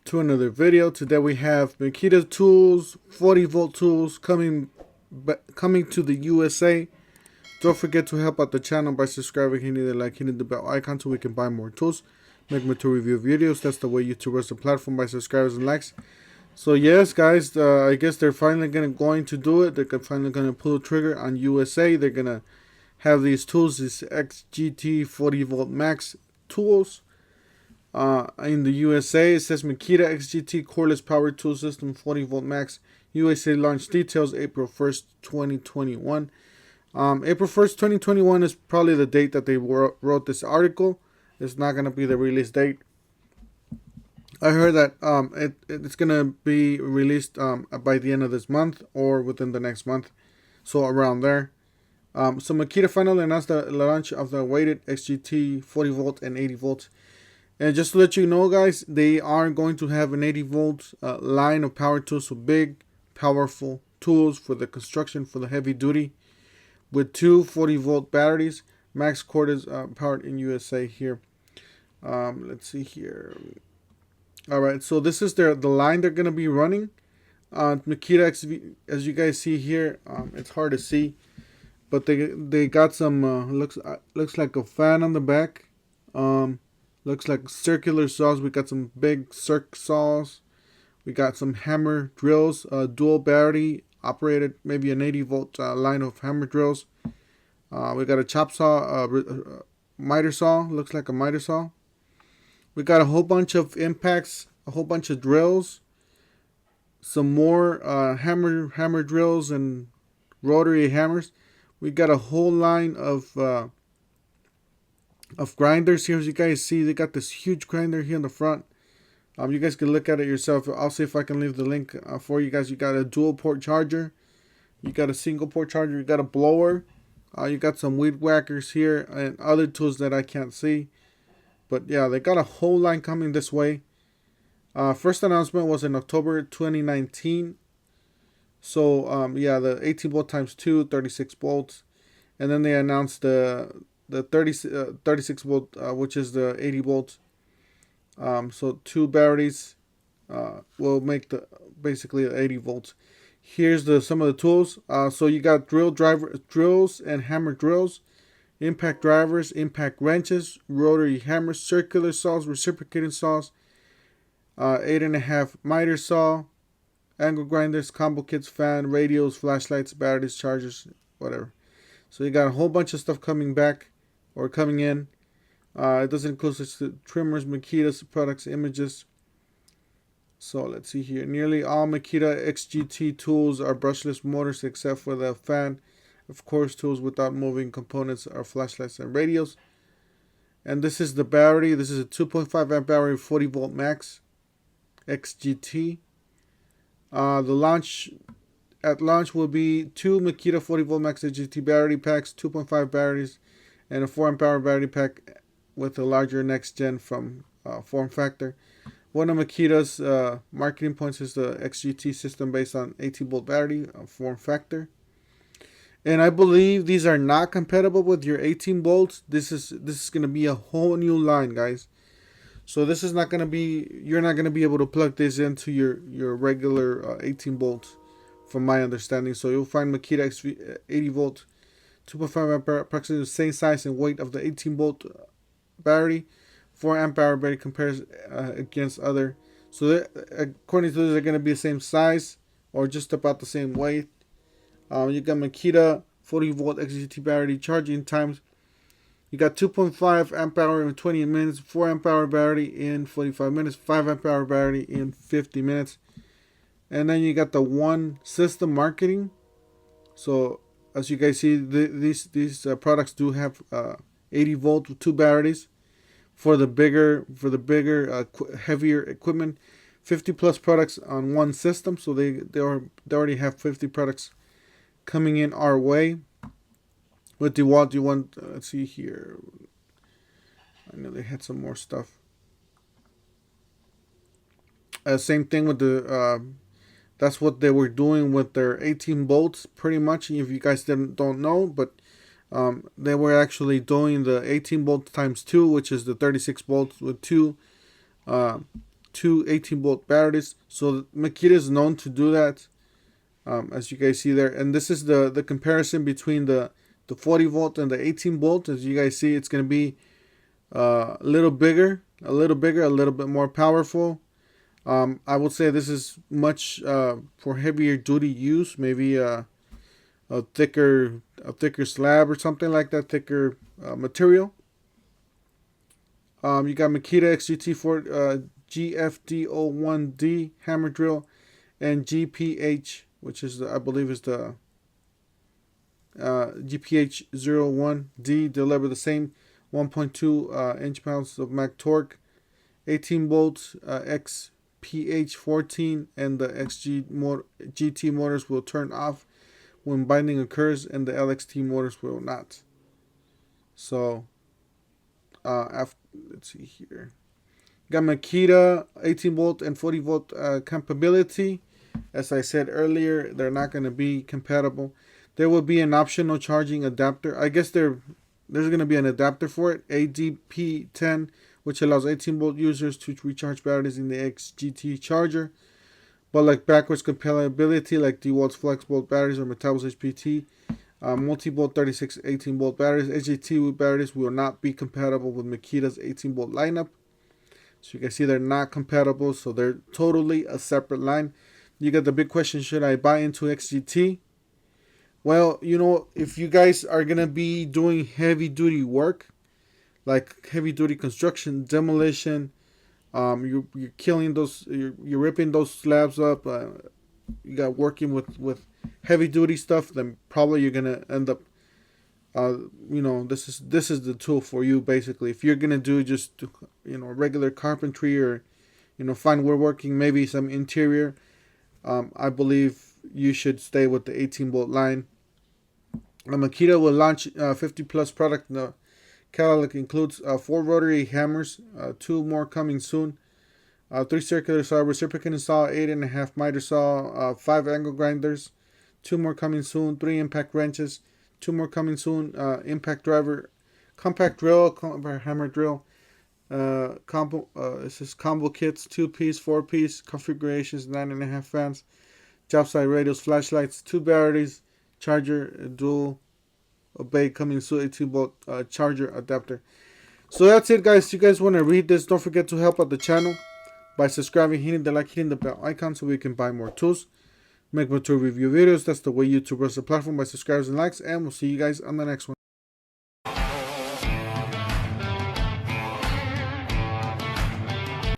to another video. Today we have Makita tools, 40-volt tools coming to the USA. Don't forget to help out the channel by subscribing, hitting the like, hitting the bell icon so we can buy more tools, make more tool review videos. That's the way YouTube runs the platform, by subscribers and likes. So yes, guys, I guess they're finally going to do it. They're finally going to pull the trigger on USA. They're going to have these tools, these XGT 40-volt max tools. In the USA, it says Makita XGT cordless power tool system 40-volt max. USA launch details April 1st, 2021. April 1st, 2021 is probably the date that they wrote this article. It's not going to be the release date. I heard that it's going to be released by the end of this month or within the next month. So around there. So Makita finally announced the launch of the awaited XGT 40-volt and 80-volt. And just to let you know, guys, they are going to have an 80-volt line of power tools, so big, powerful tools for the construction, for the heavy duty, with two 40-volt batteries. Max cord is powered in USA here. Let's see here. All right, so this is the line they're going to be running. Makita XV, as you guys see here, it's hard to see, but they got some looks like a fan on the back. Looks like circular saws. We got some big circ saws. We got some hammer drills, dual battery operated, maybe an 80-volt line of hammer drills. We got a chop saw, miter saw. Looks like a miter saw. We got a whole bunch of impacts, a whole bunch of drills, some more hammer drills and rotary hammers. We got a whole line of grinders here. As you guys see, they got this huge grinder here in the front. You guys can look at it yourself. I'll see if I can leave the link for you guys. You got a dual port charger, you got a single port charger, you got a blower, you got some weed whackers here and other tools that I can't see. But yeah, they got a whole line coming this way. First announcement was in October 2019. So yeah, the 18 volt times 2, 36 volts, and then they announced the 36 volt, which is the 80 volts. So two batteries will make basically 80 volts. Here's some of the tools. So you got drills and hammer drills, impact drivers, impact wrenches, rotary hammers, circular saws, reciprocating saws, 8.5 miter saw, angle grinders, combo kits, fan, radios, flashlights, batteries, chargers, whatever. So you got a whole bunch of stuff coming back or coming in. It doesn't include such trimmers, Makita's products, images. So let's see here. Nearly all Makita XGT tools are brushless motors except for the fan. Of course, tools without moving components are flashlights and radios. And this is the battery. This is a 2.5 amp battery, 40-volt max XGT. At launch will be two Makita 40-volt max XGT battery packs, 2.5 batteries, and a 4 amp hour battery pack with a larger next gen from form factor. One of Makita's marketing points is the XGT system based on 18-volt battery form factor. And I believe these are not compatible with your 18 volts. This is going to be a whole new line, guys. So this is not going to be, you're not going to be able to plug this into your regular 18 volts, from my understanding. So you'll find Makita 80 volt, 2.5 amp hour, approximately the same size and weight of the 18 volt battery. 4 amp hour battery compares against other. So according to this, they're going to be the same size or just about the same weight. You got Makita 40 volt XGT battery charging times. You got 2.5 amp hour in 20 minutes, 4 amp hour battery in 45 minutes, 5 amp hour battery in 50 minutes. And then you got the one system marketing. So as you guys see, these products do have 80 volt with two batteries for the bigger, heavier equipment. 50 plus products on one system. So they already have 50 products coming in our way. What do you want? Let's see here. I know they had some more stuff. Same thing with the. That's what they were doing with their 18 volts, pretty much. If you guys don't know, but they were actually doing the 18 volts times 2, which is the 36 volts with two 2 18-volt batteries. So Makita is known to do that, as you guys see there. And this is the comparison between the 40 volt and the 18 volt. As you guys see, it's going to be a little bigger, a little bit more powerful. I would say this is much for heavier duty use, maybe a thicker slab or something like that, thicker material. You got Makita XGT GFD01D hammer drill and GPH, which is I believe is the GPH01D, deliver the same 1.2 inch-pounds of Mac torque, 18 volts, XPH14, and the XGT motors will turn off when binding occurs, and the LXT motors will not. So, let's see here. Got Makita 18 volt and 40 volt compatibility. As I said earlier, they're not going to be compatible. There will be an optional charging adapter. I guess there's going to be an adapter for it, ADP10, which allows 18 volt users to recharge batteries in the XGT charger. But like backwards compatibility, like DeWalt's flex volt batteries or Metal's HPT, multi-volt 36 18 volt batteries, XGT batteries will not be compatible with Makita's 18 volt lineup. So you can see they're not compatible, so they're totally a separate line. You got the big question, should I buy into XGT? Well, you know, if you guys are going to be doing heavy duty work, like heavy duty construction, demolition, you're killing those, you're ripping those slabs up, you got working with heavy duty stuff, then probably you're going to end up, you know, this is the tool for you basically. If you're going to do just, you know, regular carpentry or, you know, fine woodworking, maybe some interior, I believe you should stay with the 18 volt line. Makita will launch 50 plus product. The catalog includes 4 rotary hammers, 2 more coming soon, 3 circular saw, reciprocating saw, 8.5 miter saw, 5 angle grinders, 2 more coming soon, 3 impact wrenches, 2 more coming soon, impact driver, compact drill, compact hammer drill, this is combo kits, 2-piece, 4-piece configurations, 9.5 fans, job site radios, flashlights, 2 batteries, charger, dual obey coming soon, 18 volt charger adapter. So that's it, guys. If you guys want to read this, don't forget to help out the channel by subscribing, hitting the like, hitting the bell icon so we can buy more tools, make more tool review videos. That's the way YouTube runs the platform, by subscribers and likes, and we'll see you guys on the next one.